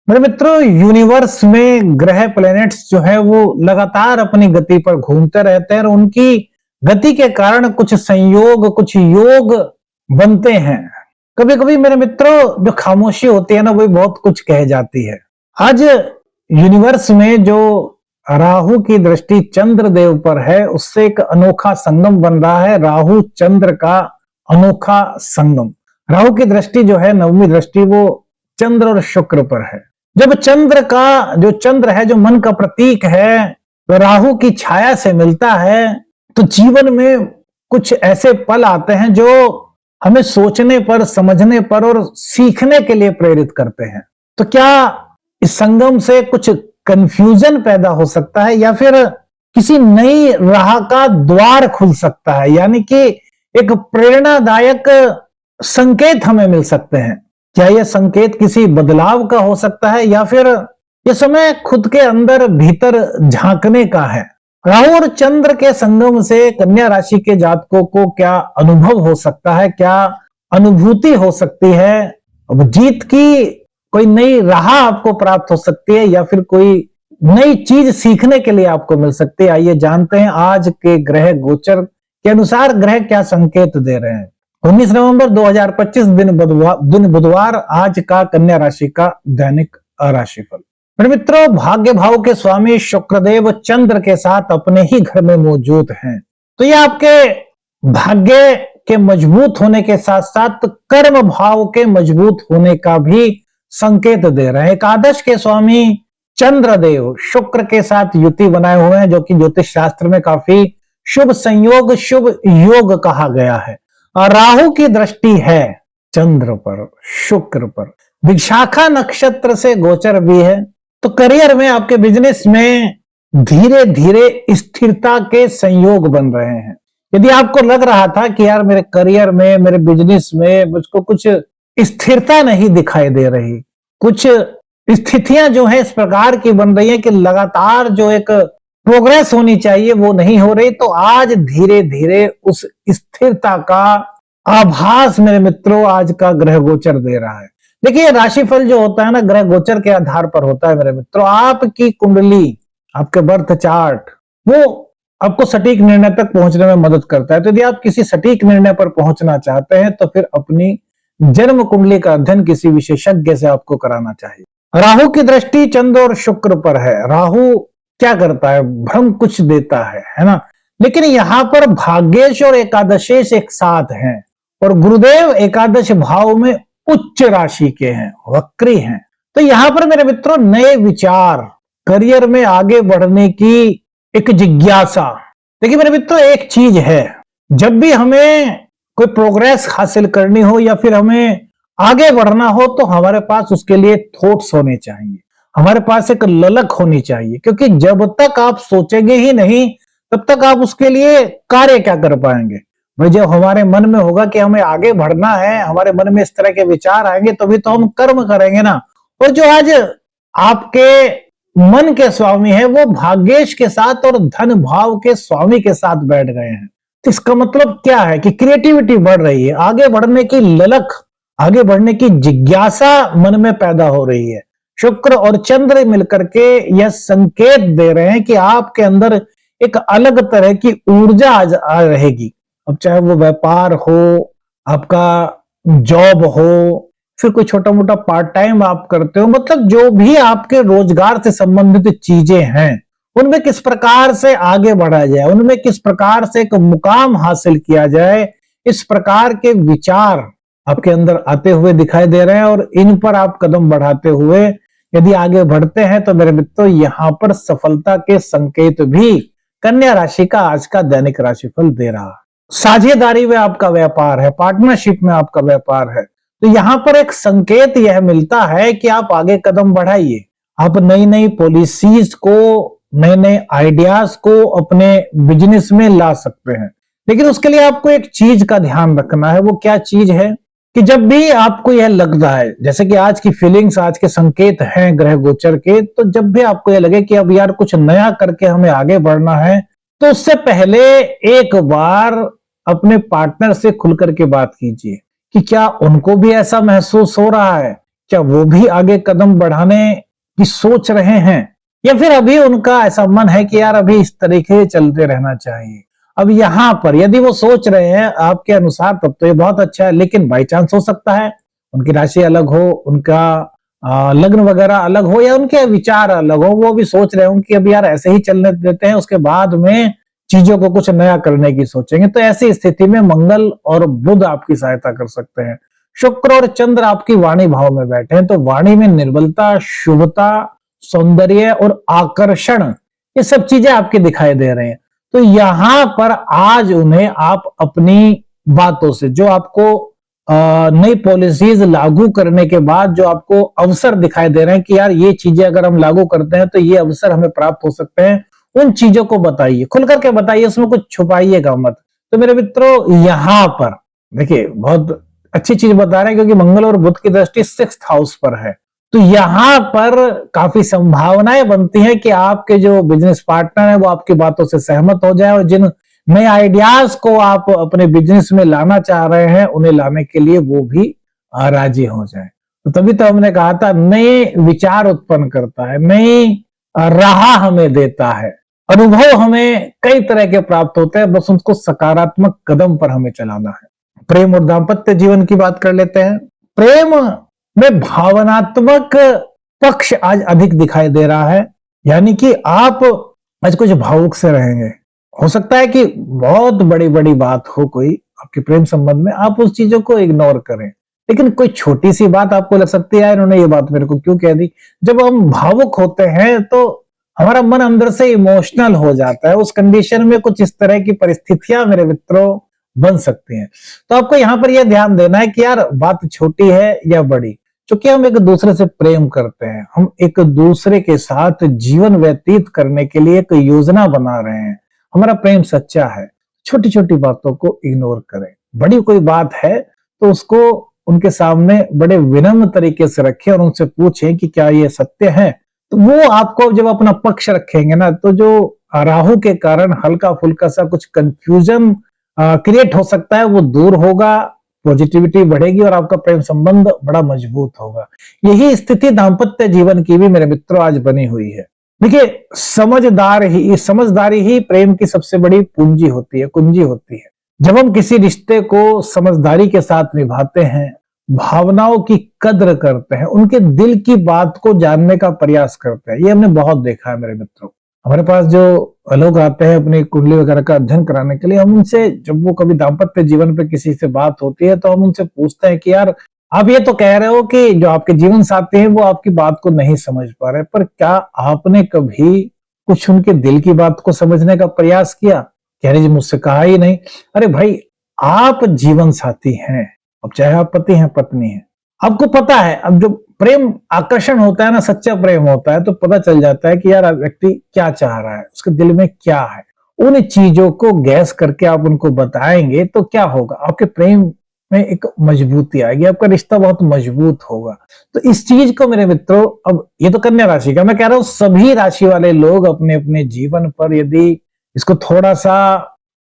मेरे मित्रों, यूनिवर्स में ग्रह प्लैनेट्स जो है वो लगातार अपनी गति पर घूमते रहते हैं और उनकी गति के कारण कुछ संयोग, कुछ योग बनते हैं। कभी कभी मेरे मित्रों, जो खामोशी होती है ना, वो बहुत कुछ कह जाती है। आज यूनिवर्स में जो राहु की दृष्टि चंद्र देव पर है, उससे एक अनोखा संगम बन रहा है। राहु चंद्र का अनोखा संगम। राहु की दृष्टि जो है, नवमी दृष्टि, वो चंद्र और शुक्र पर है। जब चंद्र है, जो मन का प्रतीक है, वो राहु की छाया से मिलता है, तो जीवन में कुछ ऐसे पल आते हैं जो हमें सोचने पर, समझने पर और सीखने के लिए प्रेरित करते हैं। तो क्या इस संगम से कुछ कंफ्यूजन पैदा हो सकता है या फिर किसी नई राह का द्वार खुल सकता है, यानी कि एक प्रेरणादायक संकेत हमें मिल सकते हैं। क्या यह संकेत किसी बदलाव का हो सकता है या फिर यह समय खुद के अंदर भीतर झांकने का है? राहु और चंद्र के संगम से कन्या राशि के जातकों को क्या अनुभव हो सकता है, क्या अनुभूति हो सकती है? अब जीत की कोई नई राह आपको प्राप्त हो सकती है या फिर कोई नई चीज सीखने के लिए आपको मिल सकती है। आइए जानते हैं आज के ग्रह गोचर के अनुसार ग्रह क्या संकेत दे रहे हैं। 19 नवंबर 2025 दिन बुधवार, आज का कन्या राशि का दैनिक राशिफल। मेरे मित्रों, भाग्य भाव के स्वामी शुक्रदेव चंद्र के साथ अपने ही घर में मौजूद हैं, तो ये आपके भाग्य के मजबूत होने के साथ साथ कर्म भाव के मजबूत होने का भी संकेत दे रहे हैं। एकादश के स्वामी चंद्रदेव शुक्र के साथ युति बनाए हुए हैं, जो कि ज्योतिष शास्त्र में काफी शुभ संयोग, शुभ योग कहा गया है। और राहु की दृष्टि है चंद्र पर, शुक्र पर, विशाखा नक्षत्र से गोचर भी है। तो करियर में, आपके बिजनेस में धीरे धीरे स्थिरता के संयोग बन रहे हैं। यदि आपको लग रहा था कि यार मेरे करियर में, मेरे बिजनेस में मुझको कुछ स्थिरता नहीं दिखाई दे रही, कुछ स्थितियां जो है इस प्रकार की बन रही है कि लगातार जो एक प्रोग्रेस होनी चाहिए वो नहीं हो रही, तो आज धीरे धीरे उस स्थिरता का आभास मेरे मित्रों आज का ग्रह गोचर दे रहा है। देखिए, राशिफल जो होता है ना, ग्रह गोचर के आधार पर होता है मेरे मित्रों। आपकी कुंडली, आपके बर्थ चार्ट, वो आपको सटीक निर्णय तक पहुंचने में मदद करता है। तो यदि आप किसी सटीक निर्णय पर पहुंचना चाहते हैं तो फिर अपनी जन्म कुंडली का अध्ययन किसी विशेषज्ञ से आपको कराना चाहिए। राहु की दृष्टि चंद्र और शुक्र पर है। राहु क्या करता है? भ्रम कुछ देता है ना। लेकिन यहां पर भाग्येश और एकादशेश एक साथ हैं और गुरुदेव एकादश भाव में उच्च राशि के हैं, वक्री हैं। तो यहां पर मेरे मित्रों नए विचार, करियर में आगे बढ़ने की एक जिज्ञासा। देखिए मेरे मित्रों, एक चीज है, जब भी हमें कोई प्रोग्रेस हासिल करनी हो या फिर हमें आगे बढ़ना हो, तो हमारे पास उसके लिए थॉट्स होने चाहिए, हमारे पास एक ललक होनी चाहिए। क्योंकि जब तक आप सोचेंगे ही नहीं, तब तक आप उसके लिए कार्य क्या कर पाएंगे? भाई, जब हमारे मन में होगा कि हमें आगे बढ़ना है, हमारे मन में इस तरह के विचार आएंगे, तभी तो हम कर्म करेंगे ना। और जो आज आपके मन के स्वामी है, वो भाग्येश के साथ और धन भाव के स्वामी के साथ बैठ गए हैं। तो इसका मतलब क्या है कि क्रिएटिविटी बढ़ रही है, आगे बढ़ने की ललक, आगे बढ़ने की जिज्ञासा मन में पैदा हो रही है। शुक्र और चंद्र मिलकर के यह संकेत दे रहे हैं कि आपके अंदर एक अलग तरह की ऊर्जा आ रहेगी। अब चाहे वो व्यापार हो, आपका जॉब हो, फिर कोई छोटा मोटा पार्ट टाइम आप करते हो, मतलब जो भी आपके रोजगार से संबंधित चीजें हैं, उनमें किस प्रकार से आगे बढ़ा जाए, उनमें किस प्रकार से एक मुकाम हासिल किया जाए, इस प्रकार के विचार आपके अंदर आते हुए दिखाई दे रहे हैं। और इन पर आप कदम बढ़ाते हुए यदि आगे बढ़ते हैं तो मेरे मित्रों, यहां पर सफलता के संकेत भी कन्या राशि का आज का दैनिक राशिफल दे रहा है। साझेदारी में आपका व्यापार है, पार्टनरशिप में आपका व्यापार है, तो यहां पर एक संकेत यह मिलता है कि आप आगे कदम बढ़ाइए। आप नई नई पॉलिसीज को, नए नए आइडियाज को अपने बिजनेस में ला सकते हैं। लेकिन उसके लिए आपको एक चीज का ध्यान रखना है। वो क्या चीज है कि जब भी आपको यह लगता है, जैसे कि आज की फीलिंग्स, आज के संकेत हैं ग्रह गोचर के, तो जब भी आपको यह लगे कि अब यार कुछ नया करके हमें आगे बढ़ना है, तो उससे पहले एक बार अपने पार्टनर से खुल करके बात कीजिए कि क्या उनको भी ऐसा महसूस हो रहा है क्या वो भी आगे कदम बढ़ाने की सोच रहे हैं, या फिर अभी उनका ऐसा मन है कि यार अभी इस तरीके से चलते रहना चाहिए। अब यहाँ पर यदि वो सोच रहे हैं आपके अनुसार तब तो ये बहुत अच्छा है, लेकिन बाई चांस हो सकता है उनकी राशि अलग हो, उनका लग्न वगैरह अलग हो, या उनके विचार अलग हो, वो भी सोच रहे हो कि अब यार ऐसे ही चलने देते हैं, उसके बाद में चीजों को कुछ नया करने की सोचेंगे। तो ऐसी स्थिति में मंगल और बुध आपकी सहायता कर सकते हैं। शुक्र और चंद्र आपकी वाणी भाव में बैठे हैं, तो वाणी में निर्बलता, शुभता, सौंदर्य और आकर्षण, ये सब चीजें आपकी दिखाई दे रही हैं। तो यहां पर आज उन्हें आप अपनी बातों से, जो आपको नई पॉलिसीज लागू करने के बाद जो आपको अवसर दिखाई दे रहे हैं कि यार ये चीजें अगर हम लागू करते हैं तो ये अवसर हमें प्राप्त हो सकते हैं, उन चीजों को बताइए, खुल करके बताइए, उसमें कुछ छुपाइएगा मत। तो मेरे मित्रों यहां पर देखिए बहुत अच्छी चीज बता रहे हैं, क्योंकि मंगल और बुध की दृष्टि 6th हाउस पर है। तो यहां पर काफी संभावनाएं बनती हैं कि आपके जो बिजनेस पार्टनर है वो आपकी बातों से सहमत हो जाए, और जिन नए आइडियाज को आप अपने बिजनेस में लाना चाह रहे हैं उन्हें लाने के लिए वो भी राजी हो जाए। तो तभी तो हमने कहा था नए विचार उत्पन्न करता है, नई राह हमें देता है, अनुभव हमें कई तरह के प्राप्त होते हैं, बस उसको सकारात्मक कदम पर हमें चलाना है। प्रेम और दाम्पत्य जीवन की बात कर लेते हैं। प्रेम में भावनात्मक पक्ष आज अधिक दिखाई दे रहा है, यानी कि आप आज कुछ भावुक से रहेंगे। हो सकता है कि बहुत बड़ी बड़ी बात हो कोई आपके प्रेम संबंध में, आप उस चीजों को इग्नोर करें, लेकिन कोई छोटी सी बात आपको लग सकती है इन्होंने ये बात मेरे को क्यों कह दी। जब हम भावुक होते हैं तो हमारा मन अंदर से इमोशनल हो जाता है, उस कंडीशन में कुछ इस तरह की परिस्थितियां मेरे मित्रों बन सकती हैं। तो आपको यहां पर यह ध्यान देना है कि यार बात छोटी है या बड़ी, क्योंकि हम एक दूसरे से प्रेम करते हैं, हम एक दूसरे के साथ जीवन व्यतीत करने के लिए एक योजना बना रहे हैं, हमारा प्रेम सच्चा है। छोटी छोटी बातों को इग्नोर करें, बड़ी कोई बात है तो उसको उनके सामने बड़े विनम्र तरीके से रखें और उनसे पूछें कि क्या ये सत्य है। तो वो आपको जब अपना पक्ष रखेंगे ना, तो जो राहु के कारण हल्का फुल्का सा कुछ कंफ्यूजन क्रिएट हो सकता है वो दूर होगा, पॉजिटिविटी बढ़ेगी और आपका प्रेम संबंध बड़ा मजबूत होगा। यही स्थिति दाम्पत्य जीवन की भी मेरे मित्रों आज बनी हुई है। देखिए समझदारी ही प्रेम की सबसे बड़ी पूंजी होती है, कुंजी होती है। जब हम किसी रिश्ते को समझदारी के साथ निभाते हैं, भावनाओं की कद्र करते हैं, उनके दिल की बात को जानने का प्रयास करते हैं, ये हमने बहुत देखा है मेरे मित्रों। हमारे पास जो लोग आते हैं अपनी कुंडली वगैरह का अध्ययन कराने के लिए, हम उनसे जब वो कभी दाम्पत्य जीवन पे किसी से बात होती है तो हम उनसे पूछते हैं कि यार आप ये तो कह रहे हो कि जो आपके जीवन साथी हैं वो आपकी बात को नहीं समझ पा रहे, पर क्या आपने कभी कुछ उनके दिल की बात को समझने का प्रयास किया? कह रहे जी मुझसे कहा ही नहीं। अरे भाई आप जीवन साथी हैं, अब चाहे आप पति हैं पत्नी हैं, आपको पता है। अब जो प्रेम आकर्षण होता है ना, सच्चा प्रेम होता है, तो पता चल जाता है कि यार व्यक्ति क्या चाह रहा है, उसके दिल में क्या है। उन चीजों को गैस करके आप उनको बताएंगे तो क्या होगा, आपके प्रेम में एक मजबूती आएगी, आपका रिश्ता बहुत मजबूत होगा। तो इस चीज को मेरे मित्रों, अब ये तो कन्या राशि का, मैं कह रहा हूं सभी राशि वाले लोग अपने अपने जीवन पर यदि इसको थोड़ा सा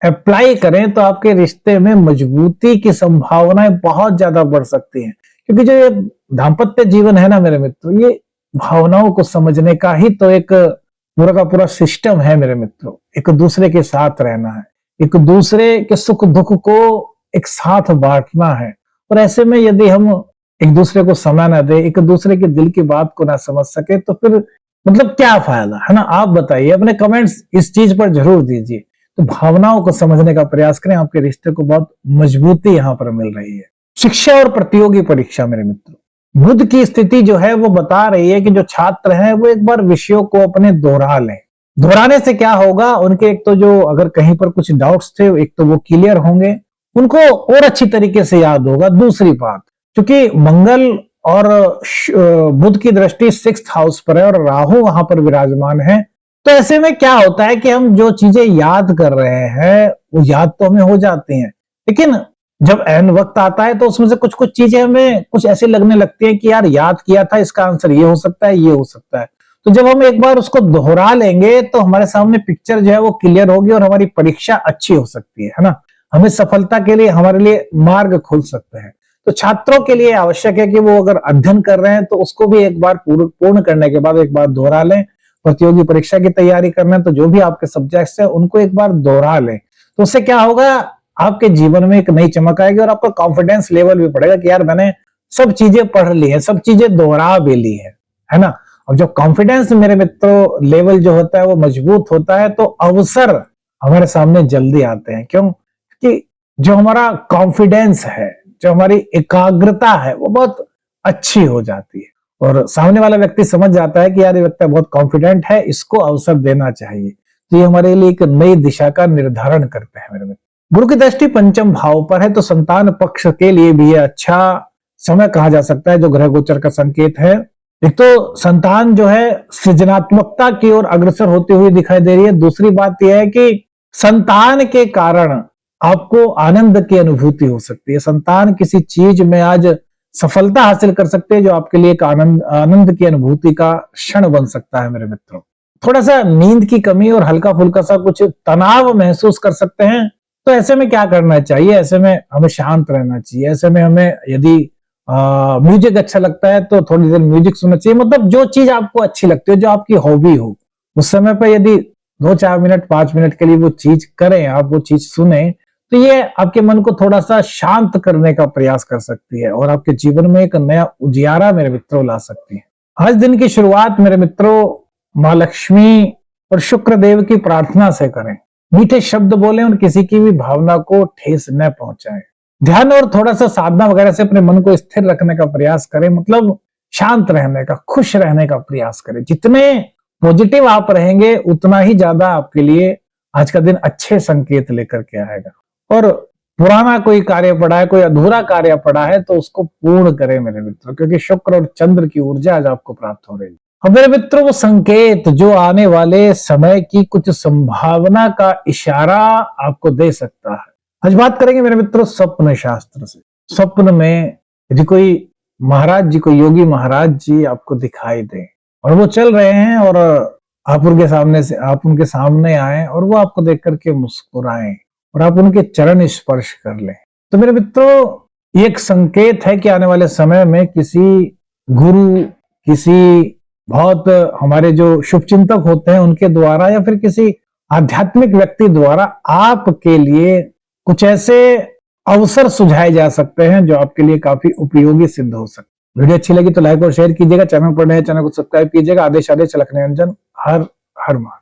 अप्लाई करें तो आपके रिश्ते में मजबूती की संभावनाएं बहुत ज्यादा बढ़ सकती हैं। क्योंकि जो ये दाम्पत्य जीवन है ना मेरे मित्रों, ये भावनाओं को समझने का ही तो एक पूरा का पूरा सिस्टम है मेरे मित्रों। एक दूसरे के साथ रहना है, एक दूसरे के सुख दुख को एक साथ बांटना है। और ऐसे में यदि हम एक दूसरे को समय ना दे, एक दूसरे के दिल की बात को ना समझ सके, तो फिर मतलब क्या फायदा है ना। आप बताइए, अपने कमेंट्स इस चीज पर जरूर दीजिए। तो भावनाओं को समझने का प्रयास करें, आपके रिश्ते को बहुत मजबूती यहां पर मिल रही है। शिक्षा और प्रतियोगी परीक्षा मेरे मित्रों, बुध की स्थिति जो है वो बता रही है कि जो छात्र हैं वो एक बार विषयों को अपने दोहरा लें। दोहराने से क्या होगा, उनके एक तो जो अगर कहीं पर कुछ डाउट्स थे एक तो वो क्लियर होंगे, उनको और अच्छी तरीके से याद होगा। दूसरी बात, क्योंकि मंगल और बुध की दृष्टि 6th हाउस पर है और राहु वहां पर विराजमान है, तो ऐसे में क्या होता है कि हम जो चीजें याद कर रहे हैं वो याद तो हमें हो जाती हैं, लेकिन जब एन वक्त आता है तो उसमें से कुछ कुछ चीजें हमें कुछ ऐसे लगने लगती हैं कि यार याद किया था, इसका आंसर ये हो सकता है, ये हो सकता है। तो जब हम एक बार उसको दोहरा लेंगे तो हमारे सामने पिक्चर जो है वो क्लियर होगी और हमारी परीक्षा अच्छी हो सकती है ना। हमें सफलता के लिए हमारे लिए मार्ग खुल सकते हैं। तो छात्रों के लिए आवश्यक है कि वो अगर अध्ययन कर रहे हैं तो उसको भी एक बार पूर्ण करने के बाद एक बार दोहरा लें। प्रतियोगी परीक्षा की तैयारी कर रहे हैं तो जो भी आपके सब्जेक्ट्स है उनको एक बार दोहरा लें। तो उससे क्या होगा, आपके जीवन में एक नई चमक आएगी और आपका कॉन्फिडेंस लेवल भी बढ़ेगा कि यार मैंने सब चीजें पढ़ ली है, सब चीजें दोहरा भी ली है ना। और जब कॉन्फिडेंस मेरे मित्रों लेवल जो होता है वो मजबूत होता है तो अवसर हमारे सामने जल्दी आते हैं। क्यों कि जो हमारा कॉन्फिडेंस है, जो हमारी एकाग्रता है वो बहुत अच्छी हो जाती है और सामने वाला व्यक्ति समझ जाता है कि यार ये व्यक्ति बहुत कॉन्फिडेंट है, इसको अवसर देना चाहिए। तो ये हमारे लिए एक नई दिशा का निर्धारण करते हैं मेरे मित्र। गुरु की दृष्टि पंचम भाव पर है तो संतान पक्ष के लिए भी ये अच्छा समय कहा जा सकता है, जो ग्रह गोचर का संकेत है। एक तो संतान जो है सृजनात्मकता की ओर अग्रसर होती हुई दिखाई दे रही है। दूसरी बात यह है कि संतान के कारण आपको आनंद की अनुभूति हो सकती है। संतान किसी चीज में आज सफलता हासिल कर सकते हैं जो आपके लिए एक आनंद की अनुभूति का क्षण बन सकता है मेरे मित्रों। थोड़ा सा नींद की कमी और हल्का फुल्का सा कुछ तनाव महसूस कर सकते हैं। तो ऐसे में क्या करना चाहिए, ऐसे में हमें शांत रहना चाहिए। ऐसे में हमें यदि म्यूजिक अच्छा लगता है तो थोड़ी देर म्यूजिक सुनना चाहिए। मतलब जो चीज आपको अच्छी लगती है, जो आपकी हॉबी हो, उस समय पर यदि 2-4 मिनट 5 मिनट के लिए वो चीज करें, आप वो चीज सुने, तो ये आपके मन को थोड़ा सा शांत करने का प्रयास कर सकती है और आपके जीवन में एक नया उजियारा मेरे मित्रों ला सकती है। आज दिन की शुरुआत मेरे मित्रों माँ लक्ष्मी और शुक्र देव की प्रार्थना से करें। मीठे शब्द बोलें और किसी की भी भावना को ठेस न पहुंचाएं। ध्यान और थोड़ा सा साधना वगैरह से अपने मन को स्थिर रखने का प्रयास करें। मतलब शांत रहने का, खुश रहने का प्रयास करें। जितने पॉजिटिव आप रहेंगे उतना ही ज्यादा आपके लिए आज का दिन अच्छे संकेत लेकर के आएगा। और पुराना कोई कार्य पड़ा है, कोई अधूरा कार्य पड़ा है तो उसको पूर्ण करें मेरे मित्रों, क्योंकि शुक्र और चंद्र की ऊर्जा आज आपको प्राप्त हो रही है। अब मेरे मित्रों वो संकेत जो आने वाले समय की कुछ संभावना का इशारा आपको दे सकता है। आज बात करेंगे मेरे मित्रों स्वप्न शास्त्र से। स्वप्न में यदि कोई महाराज जी, कोई योगी महाराज जी आपको दिखाई दे और वो चल रहे हैं और आप उनके सामने आए और वो आपको देख करके मुस्कुराएं और आप उनके चरण स्पर्श कर लें, तो मेरे मित्रों एक संकेत है कि आने वाले समय में किसी गुरु, किसी बहुत हमारे जो शुभचिंतक होते हैं उनके द्वारा या फिर किसी आध्यात्मिक व्यक्ति द्वारा आपके लिए कुछ ऐसे अवसर सुझाए जा सकते हैं जो आपके लिए काफी उपयोगी सिद्ध हो सकते हैं। वीडियो अच्छी लगी तो लाइक और शेयर कीजिएगा। चैनल पर नए, चैनल को सब्सक्राइब कीजिएगा। आदेश लखनऊ निरंजन। हर हर महादेव।